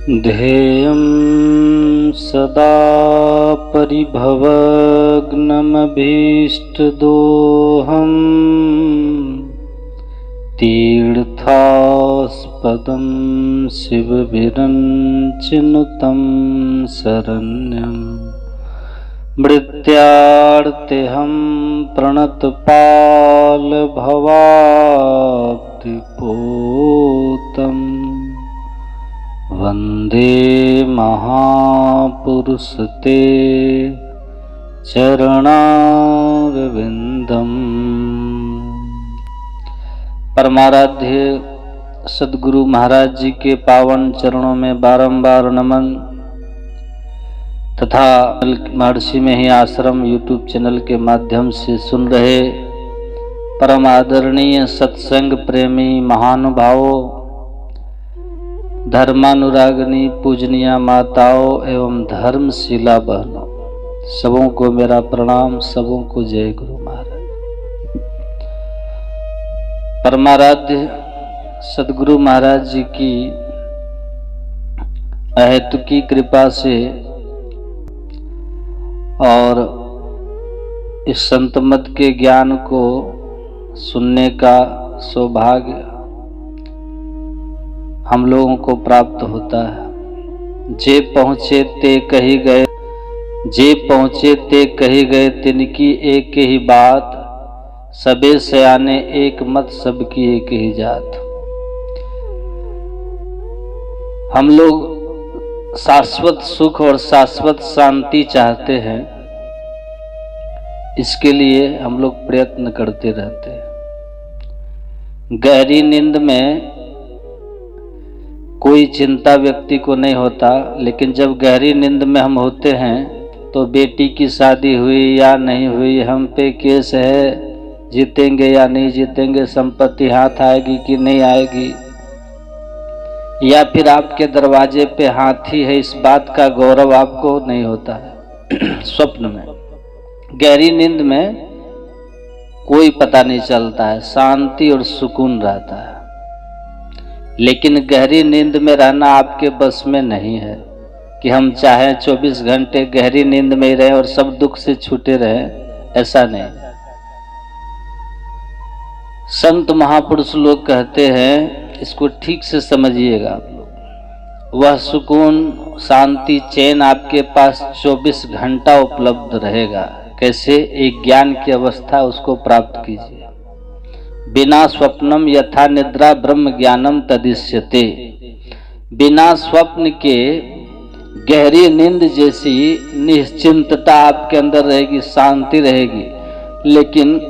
ध्येयं सदा परिभवग्नमभीष्टदोहम् तीर्थास्पदं शिवविरञ्चिनुतं शरण्यं मृत्यार्तेऽहं प्रणतपालभवाब्धिपोतम् वन्दे महापुरुषते चरणारविन्दम्। परमाराध्य सद्गुरु महाराज जी के पावन चरणों में बारंबार नमन तथा महर्षि में ही आश्रम यूट्यूब चैनल के माध्यम से सुन रहे परम आदरणीय सत्संग प्रेमी महानुभावों, धर्मानुरागिनी पूजनीय माताओं एवं धर्मशिला बहनों, सबों को मेरा प्रणाम, सबों को जय गुरु महाराज। परमाराध्य सद्गुरु महाराज जी की अहेतुकी कृपा से और इस संत मत के ज्ञान को सुनने का सौभाग्य हम लोगों को प्राप्त होता है। जे पहुँचे ते कही गए, जे पहुँचे ते कही गए, तिनकी एक ही बात, सबे सयाने एक मत, सबकी एक ही जात। हम लोग शाश्वत सुख और शाश्वत शांति चाहते हैं, इसके लिए हम लोग प्रयत्न करते रहते हैं। गहरी नींद में कोई चिंता व्यक्ति को नहीं होता, लेकिन जब गहरी नींद में हम होते हैं तो बेटी की शादी हुई या नहीं हुई, हम पे केस है, जीतेंगे या नहीं जीतेंगे, संपत्ति हाथ आएगी कि नहीं आएगी, या फिर आपके दरवाजे पे हाथी है, इस बात का गौरव आपको नहीं होता है। स्वप्न में, गहरी नींद में कोई पता नहीं चलता है, शांति और सुकून रहता है। लेकिन गहरी नींद में रहना आपके बस में नहीं है कि हम चाहें 24 घंटे गहरी नींद में ही रहें और सब दुख से छूटे रहें, ऐसा नहीं। संत महापुरुष लोग कहते हैं, इसको ठीक से समझिएगा आप लोग, वह सुकून शांति चैन आपके पास 24 घंटा उपलब्ध रहेगा। कैसे? एक ज्ञान की अवस्था, उसको प्राप्त कीजिए। बिना स्वप्नम यथा निद्रा ब्रह्म ज्ञानम तदिश्यते। बिना स्वप्न के गहरी नींद जैसी निश्चिंतता आपके अंदर रहेगी, शांति रहेगी। लेकिन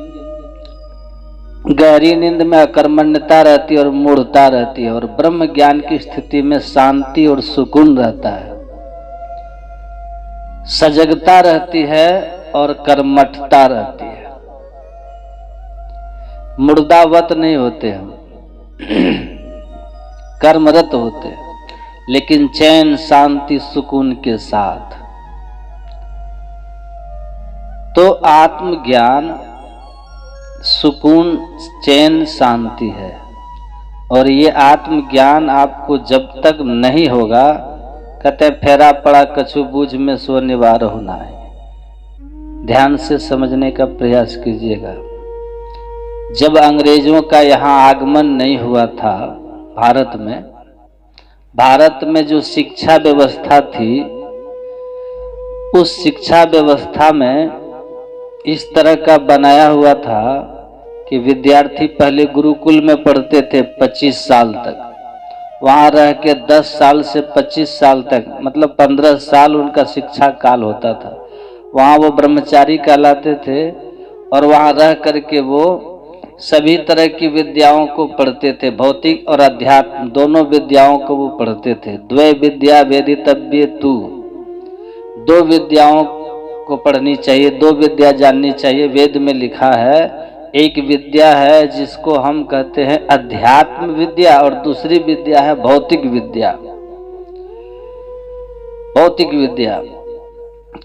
गहरी नींद में अकर्मण्यता रहती है और मूढ़ता रहती है, और ब्रह्म ज्ञान की स्थिति में शांति और सुकून रहता है, सजगता रहती है और कर्मठता रहती है। मुर्दावत नहीं होते हम, कर्मरत होते, लेकिन चैन शांति सुकून के साथ। तो आत्मज्ञान सुकून चैन शांति है, और ये आत्मज्ञान आपको जब तक नहीं होगा, कहते फेरा पड़ा कछु बूझ में सो निवार होना है। ध्यान से समझने का प्रयास कीजिएगा। जब अंग्रेजों का यहाँ आगमन नहीं हुआ था भारत में जो शिक्षा व्यवस्था थी, उस शिक्षा व्यवस्था में इस तरह का बनाया हुआ था कि विद्यार्थी पहले गुरुकुल में पढ़ते थे 25 साल तक, वहाँ रह के 10 साल से 25 साल तक, मतलब 15 साल उनका शिक्षा काल होता था। वहाँ वो ब्रह्मचारी कहलाते थे, और वहाँ रह करके वो सभी तरह की विद्याओं को पढ़ते थे, भौतिक और अध्यात्म दोनों विद्याओं को वो पढ़ते थे। द्वै विद्या वेदितव्ये तु, 2 विद्याओं को पढ़नी चाहिए, 2 विद्या जाननी चाहिए। वेद में लिखा है, एक विद्या है जिसको हम कहते हैं अध्यात्म विद्या, और दूसरी विद्या है भौतिक विद्या। भौतिक विद्या,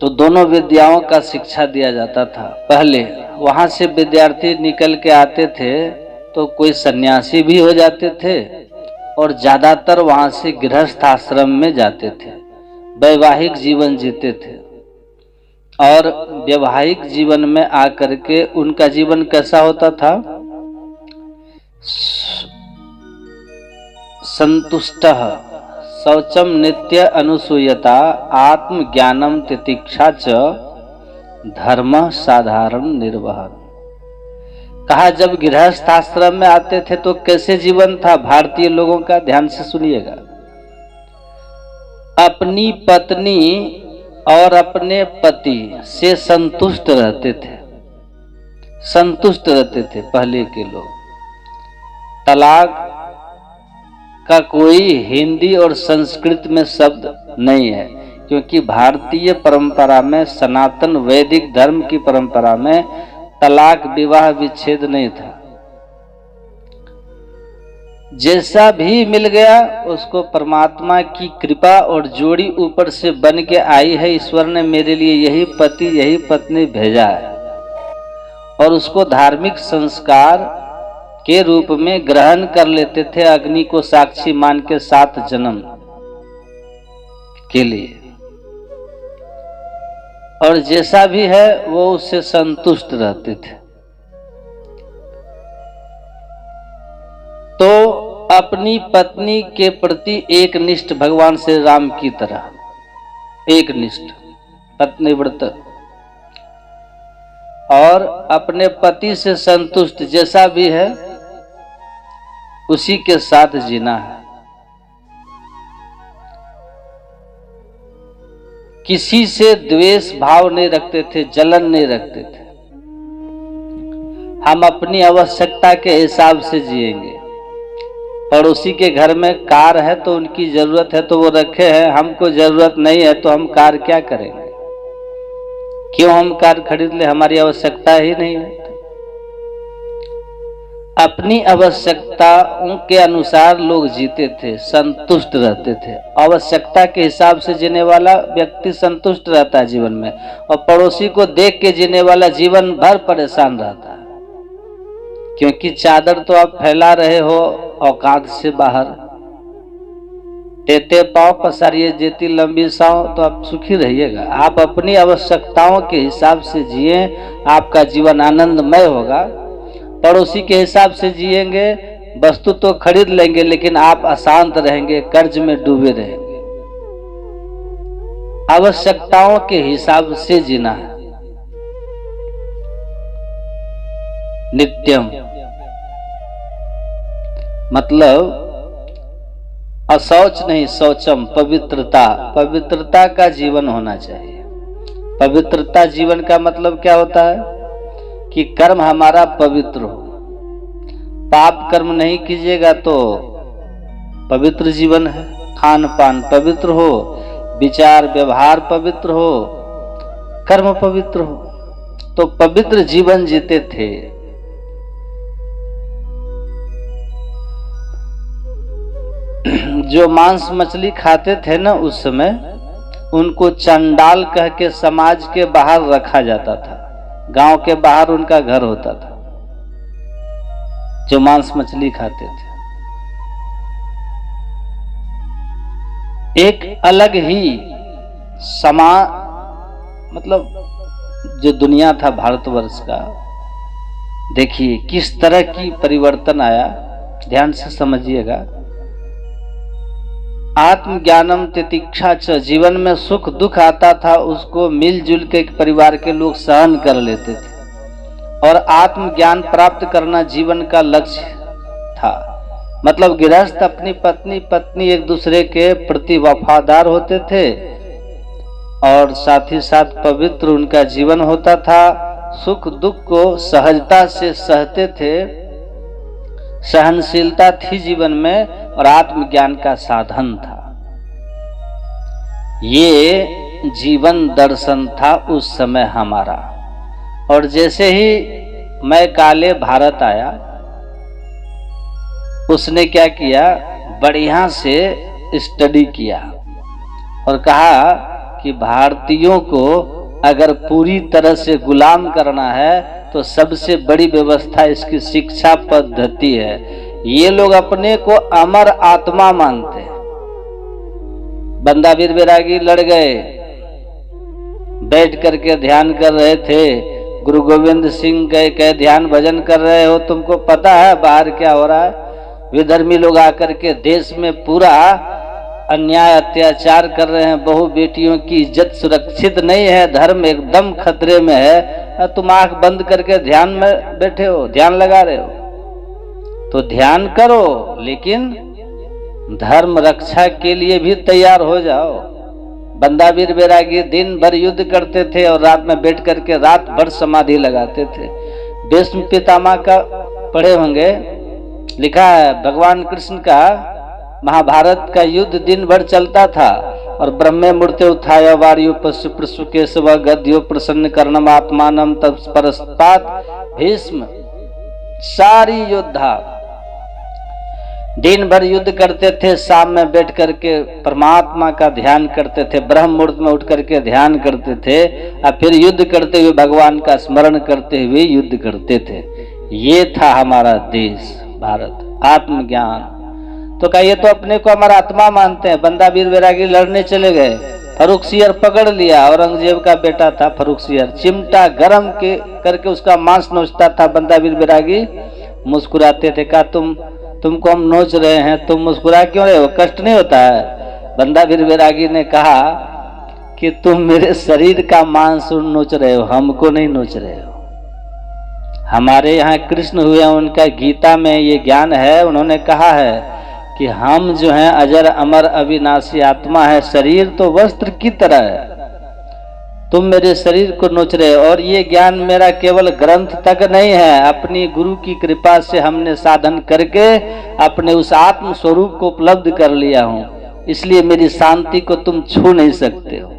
तो दोनों विद्याओं का शिक्षा दिया जाता था। पहले वहां से विद्यार्थी निकल के आते थे तो कोई सन्यासी भी हो जाते थे, और ज्यादातर वहां से गृहस्थ आश्रम में जाते थे, वैवाहिक जीवन जीते थे। और वैवाहिक जीवन में आकर के उनका जीवन कैसा होता था? संतुष्टः शौचम नित्य अनुसूयता आत्मज्ञानम तितिक्षा च धर्म साधारण निर्वहन। कहा जब गृहस्थ आश्रम में आते थे तो कैसे जीवन था भारतीय लोगों का? ध्यान से सुनिएगा। अपनी पत्नी और अपने पति से संतुष्ट रहते थे, संतुष्ट रहते थे पहले के लोग। तलाक का कोई हिंदी और संस्कृत में शब्द नहीं है, क्योंकि भारतीय परंपरा में, सनातन वैदिक धर्म की परंपरा में तलाक विवाह विच्छेद नहीं था। जैसा भी मिल गया उसको परमात्मा की कृपा और जोड़ी ऊपर से बन के आई है, ईश्वर ने मेरे लिए यही पति यही पत्नी भेजा है, और उसको धार्मिक संस्कार के रूप में ग्रहण कर लेते थे, अग्नि को साक्षी मान के 7 जन्म के लिए। और जैसा भी है वो उससे संतुष्ट रहते थे। तो अपनी पत्नी के प्रति एक निष्ठ, भगवान श्री राम की तरह एक निष्ठ पत्नी व्रत, और अपने पति से संतुष्ट, जैसा भी है उसी के साथ जीना है। किसी से द्वेष भाव नहीं रखते थे, जलन नहीं रखते थे। हम अपनी आवश्यकता के हिसाब से जिएंगे। पड़ोसी के घर में कार है तो उनकी जरूरत है तो वो रखे हैं, हमको जरूरत नहीं है तो हम कार क्या करेंगे? क्यों हम कार खरीद ले? हमारी आवश्यकता ही नहीं है। अपनी आवश्यकताओं के अनुसार लोग जीते थे, संतुष्ट रहते थे। आवश्यकता के हिसाब से जीने वाला व्यक्ति संतुष्ट रहता है जीवन में, और पड़ोसी को देख के जीने वाला जीवन भर परेशान रहता है, क्योंकि चादर तो आप फैला रहे हो औकात से बाहर। टेटे पाँव पसारिए जेती लंबी सांव, तो आप सुखी रहिएगा। आप अपनी आवश्यकताओं के हिसाब से जिए, आपका जीवन आनंदमय होगा। पड़ोसी के हिसाब से जिएंगे, वस्तु तो खरीद लेंगे लेकिन आप अशांत रहेंगे, कर्ज में डूबे रहेंगे। आवश्यकताओं के हिसाब से जीना है। नित्यम मतलब अशौच नहीं, शौचम पवित्रता, पवित्रता का जीवन होना चाहिए। पवित्रता जीवन का मतलब क्या होता है? कि कर्म हमारा पवित्र हो। पाप कर्म नहीं कीजिएगा तो पवित्र जीवन है। खान पान पवित्र हो, विचार व्यवहार पवित्र हो, कर्म पवित्र हो, तो पवित्र जीवन जीते थे। जो मांस मछली खाते थे ना उस समय, उनको चंडाल कह के समाज के बाहर रखा जाता था। गांव के बाहर उनका घर होता था जो मांस मछली खाते थे। एक अलग ही मतलब जो दुनिया था भारतवर्ष का, देखिए किस तरह की परिवर्तन आया, ध्यान से समझिएगा। आत्मज्ञानम तितिक्षा च, जीवन में सुख दुख आता था उसको मिलजुल के परिवार के लोग सहन कर लेते थे, और आत्मज्ञान प्राप्त करना जीवन का लक्ष्य था। मतलब गृहस्थ अपनी पत्नी एक दूसरे के प्रति वफादार होते थे, और साथ ही साथ पवित्र उनका जीवन होता था। सुख दुख को सहजता से सहते थे, सहनशीलता थी जीवन में, और आत्मज्ञान का साधन था। ये जीवन दर्शन था उस समय हमारा। और जैसे ही मैं काले भारत आया, उसने क्या किया, बढ़िया से स्टडी किया और कहा कि भारतीयों को अगर पूरी तरह से गुलाम करना है तो सबसे बड़ी व्यवस्था इसकी शिक्षा पद्धति है। ये लोग अपने को अमर आत्मा मानते हैं। बंदा वीर बैरागी लड़ गए, बैठ करके ध्यान कर रहे थे। गुरु गोविंद सिंह कह ध्यान भजन कर रहे हो, तुमको पता है बाहर क्या हो रहा है? विधर्मी लोग आकर के देश में पूरा अन्याय अत्याचार कर रहे हैं, बहु बेटियों की इज्जत सुरक्षित नहीं है, धर्म एकदम खतरे में है। तुम आंख बंद करके ध्यान में बैठे हो, ध्यान लगा रहे हो। तो ध्यान करो, लेकिन धर्म रक्षा के लिए भी तैयार हो जाओ। बंदा वीर बैरागी दिन भर युद्ध करते थे और रात में बैठ करके रात भर समाधि लगाते थे। भीष्म पितामह का पढ़े होंगे, लिखा है भगवान कृष्ण का महाभारत का युद्ध दिन भर चलता था और ब्रह्मे मूर्ते उत्थाय वार्यो पशु प्रसु केशव गद्यो प्रसन्न कर्णम आत्मानम तत्परस्तात् भीष्म सारी योद्धा दिन भर युद्ध करते थे। शाम में बैठ करके परमात्मा का ध्यान करते थे, ब्रह्म मुहूर्त में उठ करके ध्यान करते थे और फिर युद्ध करते हुए भगवान का स्मरण करते हुए युद्ध करते थे। ये था हमारा देश भारत, आत्मज्ञान। तो कहा ये तो अपने को हमारा आत्मा मानते हैं। बंदा वीर बैरागी लड़ने चले गए, फर्रुखसियर पकड़ लिया। औरंगजेब का बेटा था फर्रुखसियर, चिमटा गरम के करके उसका मांस नोचता था। बंदा वीर बैरागी मुस्कुराते थे, कहा तुमको हम नोच रहे हैं, तुम मुस्कुरा क्यों रहे हो, कष्ट नहीं होता है? बंदा वीर बैरागी ने कहा कि तुम मेरे शरीर का मांस नोच रहे हो, हमको नहीं नोच रहे हो। हमारे यहाँ कृष्ण हुए, उनका गीता में ये ज्ञान है। उन्होंने कहा है कि हम जो हैं अजर अमर अविनाशी आत्मा है, शरीर तो वस्त्र की तरह है, तुम मेरे शरीर को नोच रहे हो। और ये ज्ञान मेरा केवल ग्रंथ तक नहीं है, अपनी गुरु की कृपा से हमने साधन करके अपने उस आत्म स्वरूप को उपलब्ध कर लिया हूं, इसलिए मेरी शांति को तुम छू नहीं सकते हो।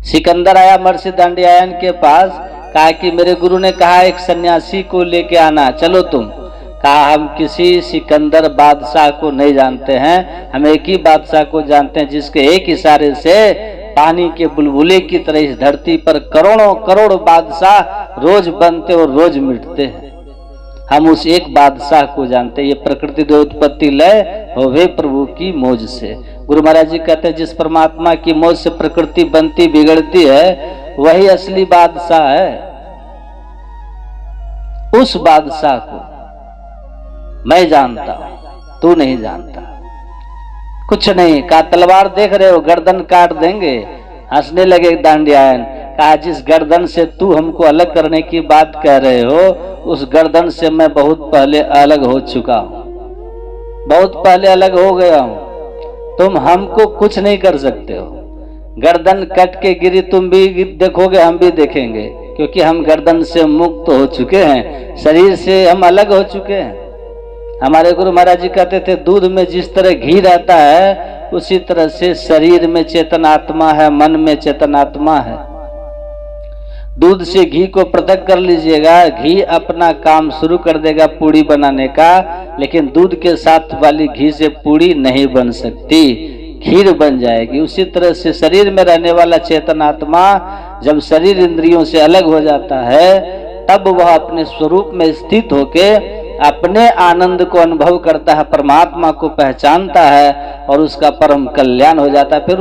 सिकंदर आया महर्षि दंडयायन के पास, कहा कि मेरे गुरु ने कहा एक सन्यासी को लेके आना, चलो तुम। कहा हम किसी सिकंदर बादशाह को नहीं जानते हैं, हम एक ही बादशाह को जानते हैं जिसके एक इशारे से पानी के बुलबुले की तरह इस धरती पर करोड़ों करोड़ बादशाह रोज बनते और रोज मिटते हैं। हम उस एक बादशाह को जानते हैं। ये प्रकृति दो उत्पत्ति लय होवे प्रभु की मौज से। गुरु महाराज जी कहते हैं जिस परमात्मा की मौज से प्रकृति बनती बिगड़ती है वही असली बादशाह है। उस बादशाह को मैं जानता हूं, तू नहीं जानता। कुछ नहीं, कहा तलवार देख रहे हो, गर्दन काट देंगे। हंसने लगे दंडयायन, कहा जिस गर्दन से तू हमको अलग करने की बात कह रहे हो उस गर्दन से मैं बहुत पहले अलग हो चुका हूं, बहुत पहले अलग हो गया हूं। तुम हमको कुछ नहीं कर सकते हो। गर्दन कट के गिरी तुम भी देखोगे, हम भी देखेंगे, क्योंकि हम गर्दन से मुक्त हो चुके हैं, शरीर से हम अलग हो चुके हैं। हमारे गुरु महाराज जी कहते थे दूध में जिस तरह घी रहता है उसी तरह से शरीर में चेतन आत्मा है, मन में चेतन आत्मा है। दूध से घी को पृथक कर लीजिएगा, घी अपना काम शुरू कर देगा पूड़ी बनाने का, लेकिन दूध के साथ वाली घी से पूड़ी नहीं बन सकती, खीर बन जाएगी। उसी तरह से शरीर में रहने वाला चेतन आत्मा जब शरीर इंद्रियों से अलग हो जाता है तब वह अपने स्वरूप में स्थित होके अपने आनंद को अनुभव करता है, परमात्मा को पहचानता है और उसका परम कल्याण हो जाता है। फिर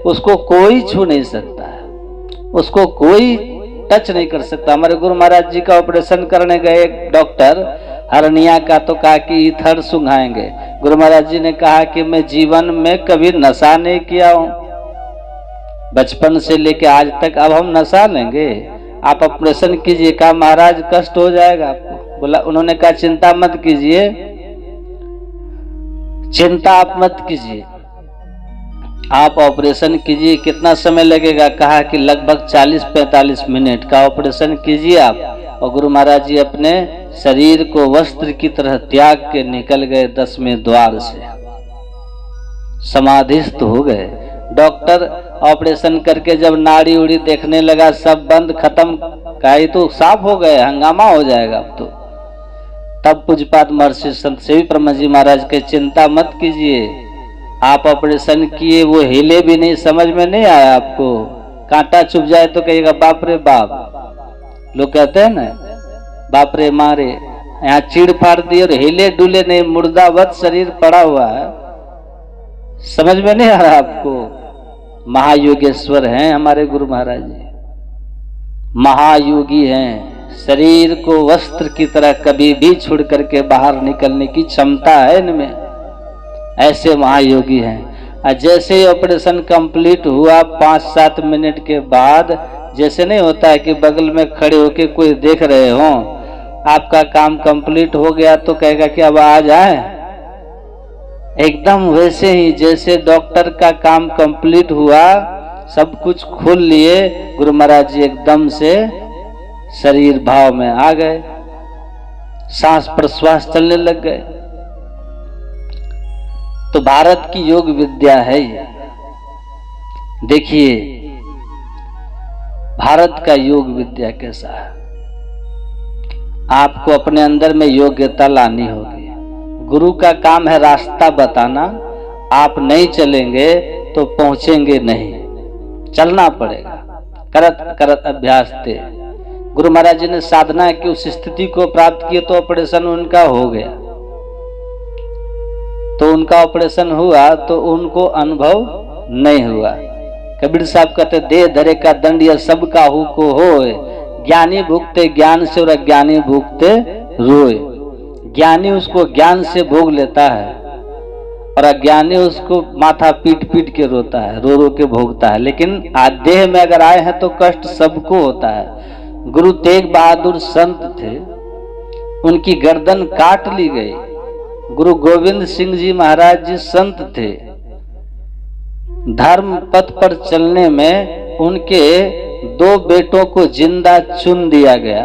उसको कोई छू नहीं सकता है, उसको कोई टच नहीं कर सकता। हमारे गुरु महाराज जी का ऑपरेशन करने गए डॉक्टर हरनिया का, तो कहा कि इथर सुंघाएंगे। गुरु महाराज जी ने कहा कि मैं जीवन में कभी नशा नहीं किया हूं, बचपन से लेके आज तक, अब हम नशा लेंगे? आप ऑपरेशन कीजिए। कहा महाराज कष्ट हो जाएगा आपको। बोला, उन्होंने कहा चिंता मत कीजिए, चिंता आप मत कीजिए, आप ऑपरेशन कीजिए। कितना समय लगेगा? कहा कि लगभग 40-45 मिनट का ऑपरेशन कीजिए आप। और गुरु महाराज जी अपने शरीर को वस्त्र की तरह त्याग के निकल गए 10वें द्वार से, समाधिस्थ हो गए। डॉक्टर ऑपरेशन करके जब नाड़ी उड़ी देखने लगा, सब बंद, खत्म, कहा तो साफ हो गए, हंगामा हो जाएगा अब तो। तब पूज्यपाद महर्षि संत सेवी ब्रह्म जी महाराज के चिंता मत कीजिए, आप ऑपरेशन किए, वो हिले भी नहीं, समझ में नहीं आया आपको, कांटा चुभ जाए तो कहिएगा बाप रे बाप। लोग कहते हैं ना बाप रे मारे, यहाँ चीड़ फाड़ दिए और हिले डुले नहीं, मुर्दावत शरीर पड़ा हुआ है। समझ में नहीं आ रहा आपको? महायोगेश्वर हैं हमारे गुरु महाराज जी, महायोगी हैं। शरीर को वस्त्र की तरह कभी भी छोड़ करके बाहर निकलने की क्षमता है इनमें, ऐसे महायोगी हैं। जैसे ही ऑपरेशन कंप्लीट हुआ 5-7 मिनट के बाद, जैसे नहीं होता है कि बगल में खड़े होके कोई देख रहे हो, आपका काम कंप्लीट हो गया तो कहेगा कि अब आ जाए, एकदम वैसे ही जैसे डॉक्टर का काम कंप्लीट हुआ, सब कुछ खोल लिए, गुरु महाराज जी एकदम से शरीर भाव में आ गए, सांस प्रश्वास चलने लग गए। तो भारत की योग विद्या है ये। देखिए भारत का योग विद्या कैसा है। आपको अपने अंदर में योग्यता लानी होगी। गुरु का काम है रास्ता बताना, आप नहीं चलेंगे तो पहुंचेंगे नहीं, चलना पड़ेगा। करत करत अभ्यास थे। गुरु महाराज जी ने साधना की उस स्थिति को प्राप्त किए तो ऑपरेशन उनका हो गया। तो उनका ऑपरेशन हुआ तो उनको अनुभव नहीं हुआ। कबीर साहब कहते दे धरे का दंड यह सब काहू को होए, ज्ञानी भुगते ज्ञान से और अज्ञानी भुगते रोए। ज्ञानी उसको ज्ञान से भोग लेता है और अज्ञानी उसको माथा पीट पीट के रोता है, रो रो के भोगता है। लेकिन देह में अगर आए हैं तो कष्ट सबको होता है। गुरु तेग बहादुर संत थे, उनकी गर्दन काट ली गई। गुरु गोविंद सिंह जी महाराज जी संत थे, धर्म पथ पर चलने में उनके 2 बेटों को जिंदा चुन दिया गया।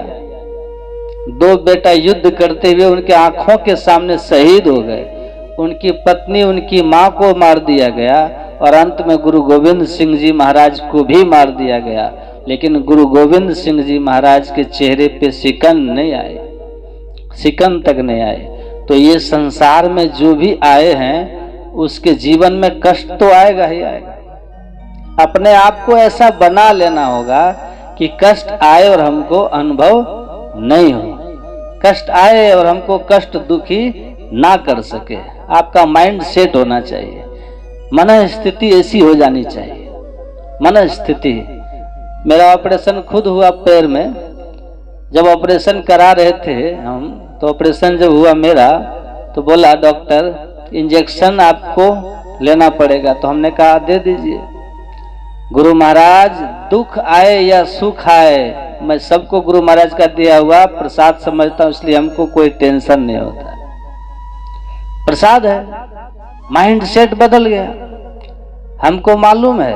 2 बेटा युद्ध करते हुए उनके आंखों के सामने शहीद हो गए। उनकी पत्नी उनकी मां को मार दिया गया और अंत में गुरु गोविंद सिंह जी महाराज को भी मार दिया गया। लेकिन गुरु गोविंद सिंह जी महाराज के चेहरे पे सिकन नहीं आए, सिकन तक नहीं आए। तो ये संसार में जो भी आए हैं उसके जीवन में कष्ट तो आएगा ही आएगा। अपने आप को ऐसा बना लेना होगा कि कष्ट आए और हमको अनुभव नहीं हो, कष्ट आए और हमको कष्ट दुखी ना कर सके। आपका माइंड सेट होना चाहिए, मन स्थिति ऐसी हो जानी चाहिए। मन स्थिति। मेरा ऑपरेशन खुद हुआ पैर में। जब ऑपरेशन करा रहे थे हम, तो ऑपरेशन जब हुआ मेरा तो बोला डॉक्टर इंजेक्शन आपको लेना पड़ेगा। तो हमने कहा दे दीजिए। गुरु महाराज दुख आए या सुख आए, मैं सबको गुरु महाराज का दिया हुआ प्रसाद समझता हूं, इसलिए हमको कोई टेंशन नहीं होता। प्रसाद है, माइंड सेट बदल गया। हमको मालूम है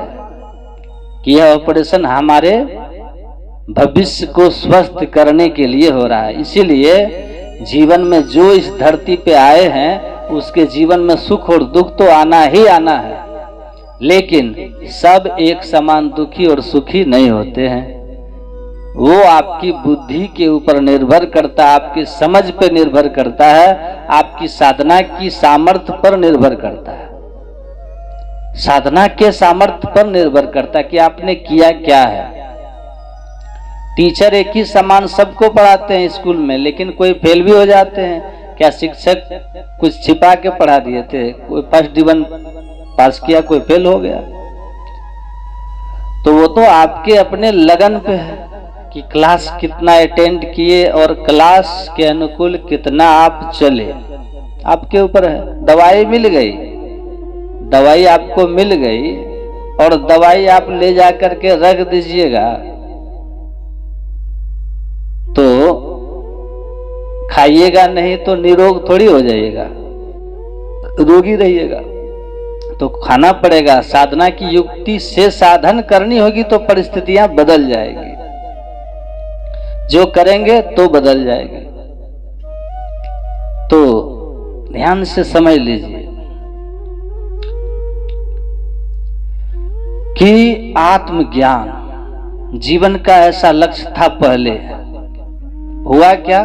कि यह ऑपरेशन हमारे भविष्य को स्वस्थ करने के लिए हो रहा है। इसीलिए जीवन में जो इस धरती पे आए हैं उसके जीवन में सुख और दुख तो आना ही आना है, लेकिन सब एक समान दुखी और सुखी नहीं होते हैं। वो आपकी बुद्धि के ऊपर निर्भर करता है, आपकी समझ पे निर्भर करता है, आपकी साधना की सामर्थ्य पर निर्भर करता है। साधना के सामर्थ्य पर निर्भर करता है कि आपने किया क्या है। टीचर एक ही समान सबको पढ़ाते हैं स्कूल में, लेकिन कोई फेल भी हो जाते हैं। क्या शिक्षक कुछ छिपा के पढ़ा दिए थे? कोई फर्स्ट डिवीजन पास किया, कोई फेल हो गया। तो वो तो आपके अपने लगन पे है कि क्लास कितना अटेंड किए और क्लास के अनुकूल कितना आप चले, आपके ऊपर है। दवाई मिल गई, दवाई आपको मिल गई और दवाई आप ले जा करके रख दीजिएगा तो खाइएगा नहीं तो निरोग थोड़ी हो जाइएगा, रोगी रहिएगा। तो खाना पड़ेगा। साधना की युक्ति से साधन करनी होगी तो परिस्थितियां बदल जाएगी, जो करेंगे तो बदल जाएगी। तो ध्यान से समझ लीजिए कि आत्मज्ञान जीवन का ऐसा लक्ष्य था। पहले हुआ क्या,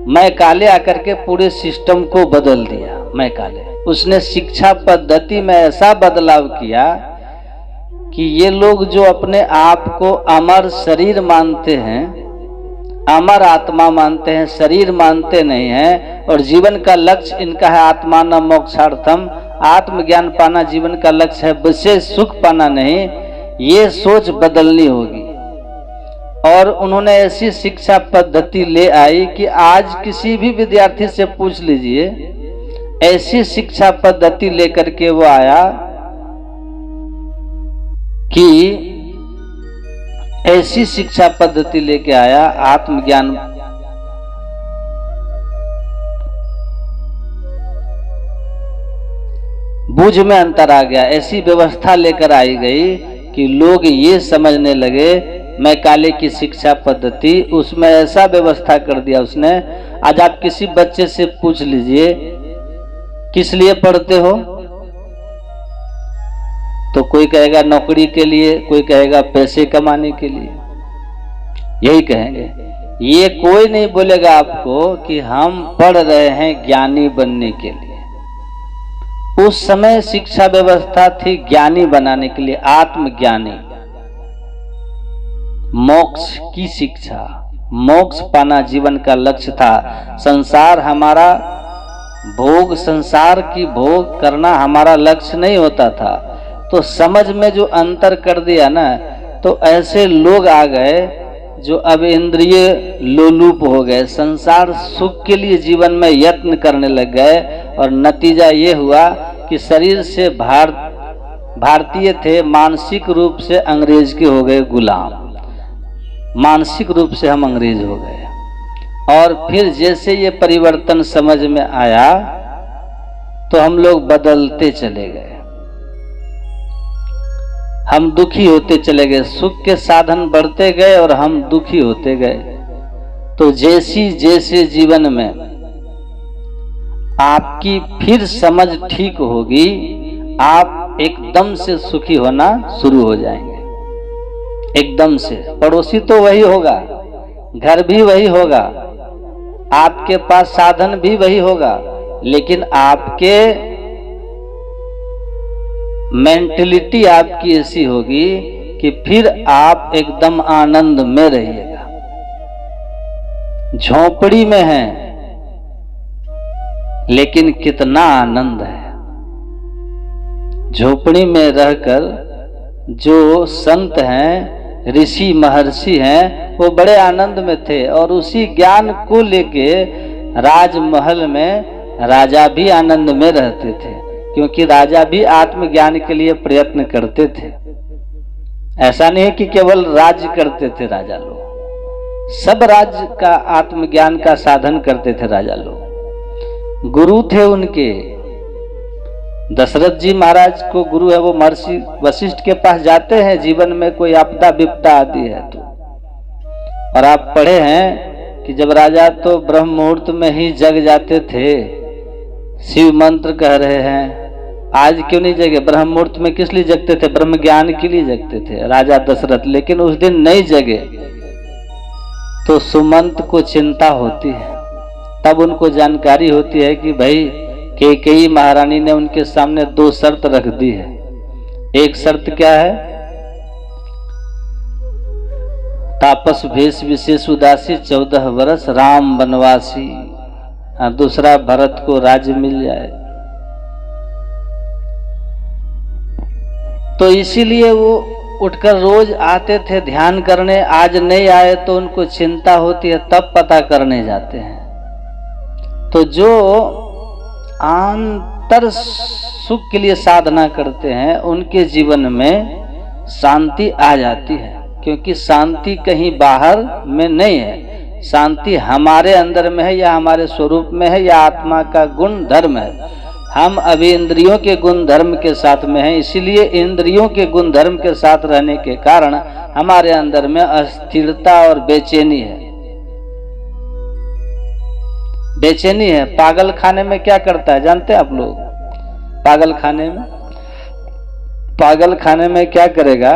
मैं काले आकर के पूरे सिस्टम को बदल दिया। मैं काले, उसने शिक्षा पद्धति में ऐसा बदलाव किया कि ये लोग जो अपने आप को अमर शरीर मानते हैं, अमर आत्मा मानते हैं, शरीर मानते नहीं हैं, और जीवन का लक्ष्य इनका है आत्मानं मोक्षार्थम, आत्मज्ञान पाना जीवन का लक्ष्य है, विशेष सुख पाना नहीं। ये सोच बदलनी होगी। और उन्होंने ऐसी शिक्षा पद्धति ले आई कि आज किसी भी विद्यार्थी से पूछ लीजिए, ऐसी शिक्षा पद्धति लेकर के वो आया कि ऐसी शिक्षा पद्धति लेके आया, आत्मज्ञान बूझ में अंतर आ गया। ऐसी व्यवस्था लेकर आई गई कि लोग ये समझने लगे मैकाले की शिक्षा पद्धति, उसमें ऐसा व्यवस्था कर दिया उसने। आज आप किसी बच्चे से पूछ लीजिए किस लिए पढ़ते हो, तो कोई कहेगा नौकरी के लिए, कोई कहेगा पैसे कमाने के लिए, यही कहेंगे। ये कोई नहीं बोलेगा आपको कि हम पढ़ रहे हैं ज्ञानी बनने के लिए। उस समय शिक्षा व्यवस्था थी ज्ञानी बनाने के लिए, आत्मज्ञानी, मोक्ष की शिक्षा, मोक्ष पाना जीवन का लक्ष्य था। संसार हमारा भोग, संसार की भोग करना हमारा लक्ष्य नहीं होता था। तो समझ में जो अंतर कर दिया ना, तो ऐसे लोग आ गए जो अब इंद्रिय लोलुप हो गए, संसार सुख के लिए जीवन में यत्न करने लग गए, और नतीजा ये हुआ कि शरीर से भारतीय थे, मानसिक रूप से अंग्रेज के हो गए गुलाम, मानसिक रूप से हम अंग्रेज हो गए। और फिर जैसे ये परिवर्तन समझ में आया तो हम लोग बदलते चले गए, हम दुखी होते चले गए, सुख के साधन बढ़ते गए और हम दुखी होते गए। तो जैसी जैसे जीवन में आपकी फिर समझ ठीक होगी, आप एकदम से सुखी होना शुरू हो जाएंगे, एकदम से। पड़ोसी तो वही होगा, घर भी वही होगा, आपके पास साधन भी वही होगा, लेकिन आपके मेंटलिटी आपकी ऐसी होगी कि फिर आप एकदम आनंद में रहिएगा। झोपड़ी में हैं लेकिन कितना आनंद है। झोपड़ी में रहकर जो संत हैं, ऋषि महर्षि हैं, वो बड़े आनंद में थे, और उसी ज्ञान को लेके राजमहल में राजा भी आनंद में रहते थे, क्योंकि राजा भी आत्मज्ञान के लिए प्रयत्न करते थे। ऐसा नहीं कि केवल राज्य करते थे राजा लोग, सब राज्य का आत्मज्ञान का साधन करते थे राजा लोग। गुरु थे उनके, दशरथ जी महाराज को गुरु है, वो महर्षि वशिष्ठ के पास जाते हैं जीवन में कोई आपदा विपदा आती है तो। और आप पढ़े हैं कि जब राजा तो ब्रह्म मुहूर्त में ही जग जाते थे, शिव मंत्र कह रहे हैं। आज क्यों नहीं जगे? ब्रह्म मुहूर्त में किस लिए जगते थे? ब्रह्म ज्ञान के लिए जगते थे राजा दशरथ, लेकिन उस दिन नहीं जगे तो सुमंत को चिंता होती है। तब उनको जानकारी होती है कि भाई कैकेयी महारानी ने उनके सामने 2 शर्त रख दी है। एक शर्त क्या है? तापस भेष विशेष उदासी 14 वर्ष राम वनवासी, और दूसरा भरत को राज्य मिल जाए। तो इसीलिए वो उठकर रोज आते थे ध्यान करने। आज नहीं आए तो उनको चिंता होती है, तब पता करने जाते हैं। तो जो आंतर सुख के लिए साधना करते हैं उनके जीवन में शांति आ जाती है, क्योंकि शांति कहीं बाहर में नहीं है, शांति हमारे अंदर में है, या हमारे स्वरूप में है, या आत्मा का गुण धर्म है। हम अभी इंद्रियों के गुण धर्म के साथ में हैं, इसीलिए इंद्रियों के गुण धर्म के साथ रहने के कारण हमारे अंदर में अस्थिरता और बेचैनी है। बेचैनी है। पागल खाने में क्या करता है जानते हैं आप लोग? पागल खाने में क्या करेगा?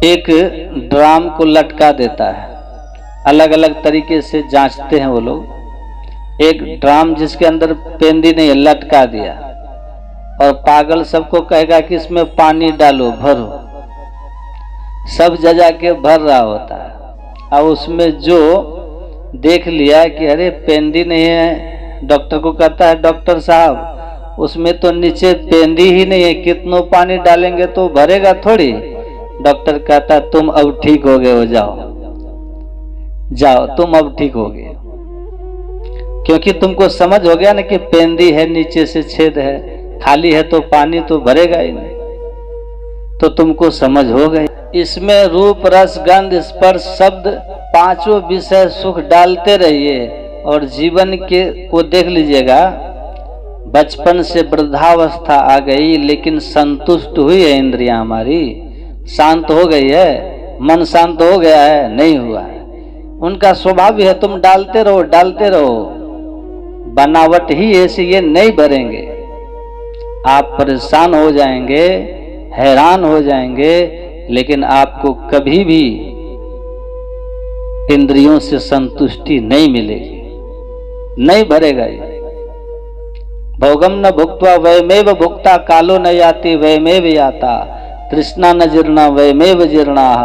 एक ड्राम को लटका देता है, अलग अलग तरीके से जांचते हैं वो लोग। एक ड्राम जिसके अंदर पेंदी नहीं है लटका दिया, और पागल सबको कहेगा कि इसमें पानी डालो, भरो। सब जजा के भर रहा होता है, और उसमें जो देख लिया कि अरे पेंदी नहीं है, डॉक्टर को कहता है डॉक्टर साहब उसमें तो नीचे पेंदी ही नहीं है, कितनों पानी डालेंगे तो भरेगा थोड़ी। डॉक्टर कहता तुम अब ठीक हो गए हो, जाओ जाओ तुम अब ठीक हो गए, क्योंकि तुमको समझ हो गया ना कि पेंदी है, नीचे से छेद है, खाली है तो पानी तो भरेगा ही नहीं, तो तुमको समझ हो गई। इसमें रूप रस गंध स्पर्श शब्द पांचों विषय सुख डालते रहिए और जीवन के को देख लीजिएगा। बचपन से वृद्धावस्था आ गई लेकिन संतुष्ट हुई है इंद्रियां हमारी, शांत हो गई है, मन शांत हो गया है, नहीं हुआ है। उनका स्वभाव है तुम डालते रहो डालते रहो, बनावट ही ऐसी, ये नहीं भरेंगे। आप परेशान हो जाएंगे, हैरान हो जाएंगे, लेकिन आपको कभी भी इंद्रियों से संतुष्टि नहीं मिलेगी, नहीं भरेगा ये। भोगम न भुक्त्वा वयमेव भुक्ता, कालो न याति वयमेव याता, तृष्णा न जीर्णा वयमेव जीर्णाः।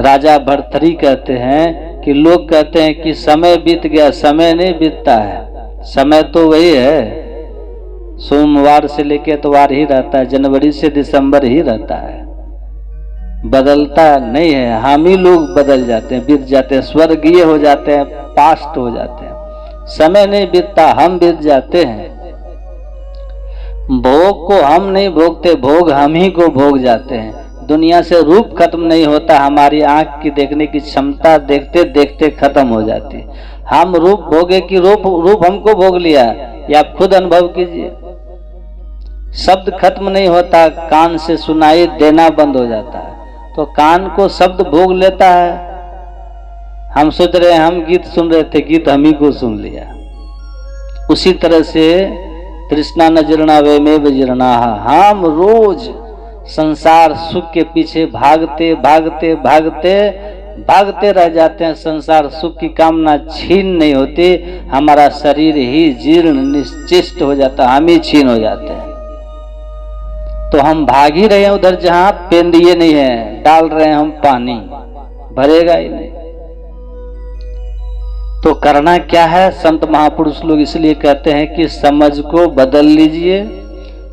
राजा भर्तृहरि कहते हैं कि लोग कहते हैं कि समय बीत गया, समय नहीं बीतता है, समय तो वही है, सोमवार से लेकर इतवार ही रहता है, जनवरी से दिसंबर ही रहता है, बदलता नहीं है। हम ही लोग बदल जाते हैं, बीत जाते हैं, स्वर्गीय हो जाते हैं, पास्ट हो जाते हैं। समय नहीं बीतता, हम बीत जाते हैं। भोग को हम नहीं भोगते, भोग हम ही को भोग जाते हैं। दुनिया से रूप खत्म नहीं होता, हमारी आंख की देखने की क्षमता देखते देखते खत्म हो जाती है। हम रूप भोगे कि रूप हमको भोग लिया, ये आप खुद अनुभव कीजिए। शब्द खत्म नहीं होता, कान से सुनाई देना बंद हो जाता है, तो कान को शब्द भोग लेता है। हम सोच रहे हैं हम गीत सुन रहे थे, गीत हम ही को सुन लिया। उसी तरह से तृष्णा न जीर्णा वयमेव जीर्णाः, हम रोज संसार सुख के पीछे भागते भागते भागते भागते रह जाते हैं। संसार सुख की कामना छीन नहीं होती, हमारा शरीर ही जीर्ण निश्चिष्ट हो जाता, हम ही छीन हो जाते हैं। तो हम भाग ही रहे हैं उधर जहां पेंदिए नहीं है, डाल रहे हैं हम पानी, भरेगा ही नहीं। तो करना क्या है? संत महापुरुष लोग इसलिए कहते हैं कि समझ को बदल लीजिए।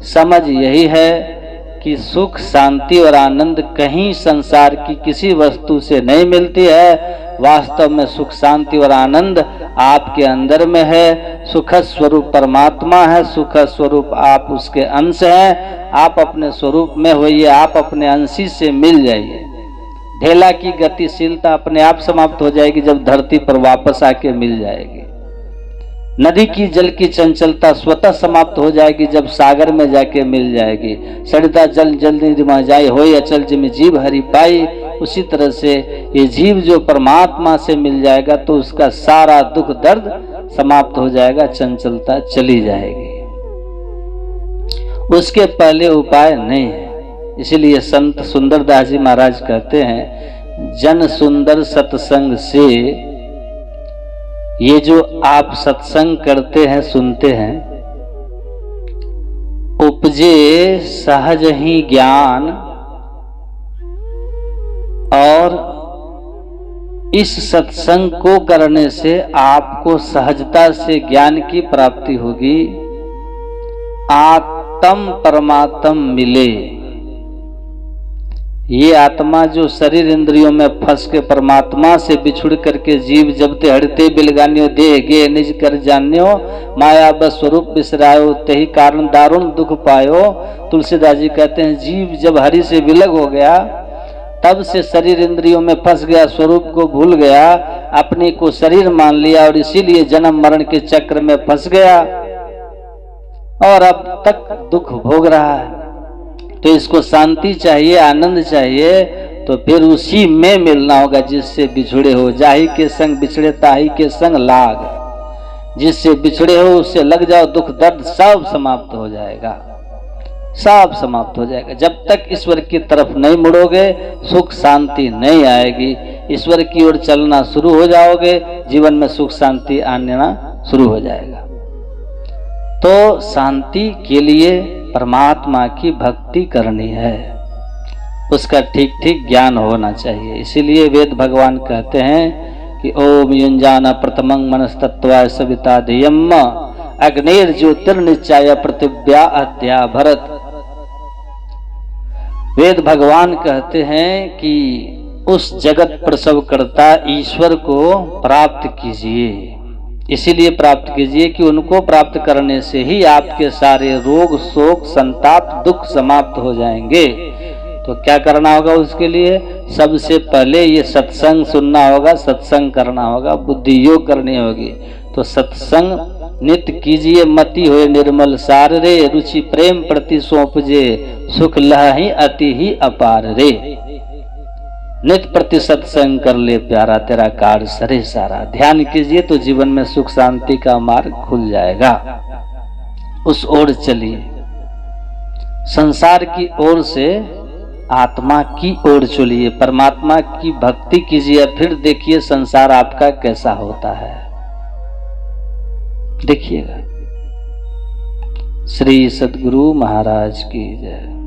समझ यही है कि सुख शांति और आनंद कहीं संसार की किसी वस्तु से नहीं मिलती है। वास्तव में सुख शांति और आनंद आपके अंदर में है। सुख स्वरूप परमात्मा है, सुख स्वरूप आप उसके अंश हैं। आप अपने स्वरूप में होइए, आप अपने अंशी से मिल जाइए। ढेला की गतिशीलता अपने आप समाप्त हो जाएगी जब धरती पर वापस आके मिल जाएगी। नदी की जल की चंचलता स्वतः समाप्त हो जाएगी जब सागर में जाके मिल जाएगी। सरिता जल जल्दी में जाए होई अचल जिम जीव हरि पाई। उसी तरह से ये जीव जो परमात्मा से मिल जाएगा तो उसका सारा दुख दर्द समाप्त हो जाएगा, चंचलता चली जाएगी। उसके पहले उपाय नहीं है। इसीलिए संत सुंदरदास जी महाराज कहते हैं, जन सुंदर सत्संग से, ये जो आप सत्संग करते हैं सुनते हैं, उपजे सहज ही ज्ञान, और इस सत्संग को करने से आपको सहजता से ज्ञान की प्राप्ति होगी। आत्म परमात्म मिले। ये आत्मा जो शरीर इंद्रियों में फंस के परमात्मा से बिछुड़ करके जीव जबते हड़ते बिलगानियो देह गे निज कर जान्यो, माया बस स्वरूप बिसरायो तही कारण दारुण दुख पायो। तुलसीदास जी कहते हैं जीव जब हरि से विलग हो गया तब से शरीर इंद्रियों में फंस गया, स्वरूप को भूल गया, अपने को शरीर मान लिया और इसीलिए जन्म मरण के चक्र में फंस गया और अब तक दुख भोग रहा है। तो इसको शांति चाहिए, आनंद चाहिए, तो फिर उसी में मिलना होगा जिससे बिछड़े हो। जाहि के संग बिछड़े ताहि के संग लाग। जिससे बिछड़े हो उससे लग जाओ, दुख दर्द सब समाप्त हो जाएगा, सब समाप्त हो जाएगा। जब तक ईश्वर की तरफ नहीं मुड़ोगे सुख शांति नहीं आएगी। ईश्वर की ओर चलना शुरू हो जाओगे, जीवन में सुख शांति आना शुरू हो जाएगा। तो शांति के लिए परमात्मा की भक्ति करनी है। उसका ठीक ठीक ज्ञान होना चाहिए। इसीलिए वेद भगवान कहते हैं कि ओम युंजान प्रथमं मनस्तत्वाय सविता ध्येयम् अग्निर ज्योतिर्निश्चय पृथिव्या अद्या भरत। वेद भगवान कहते हैं कि उस जगत प्रसवकर्ता ईश्वर को प्राप्त कीजिए। इसीलिए प्राप्त कीजिए कि उनको प्राप्त करने से ही आपके सारे रोग शोक संताप दुख समाप्त हो जाएंगे। तो क्या करना होगा उसके लिए? सबसे पहले ये सत्संग सुनना होगा, सत्संग करना होगा, बुद्धि योग करनी होगी। तो सत्संग नित्य कीजिए, मति होए निर्मल सार रे, रुचि प्रेम प्रति सौंपजे, सुख लहि अति ही अपार रे। नित्य प्रति सत्संग कर ले प्यारा, तेरा कार्य सरे सारा। ध्यान कीजिए तो जीवन में सुख शांति का मार्ग खुल जाएगा। उस ओर चलिए, संसार की ओर से आत्मा की ओर चलिए, परमात्मा की भक्ति कीजिए, फिर देखिए संसार आपका कैसा होता है, देखिएगा। श्री सद्गुरु महाराज की जय।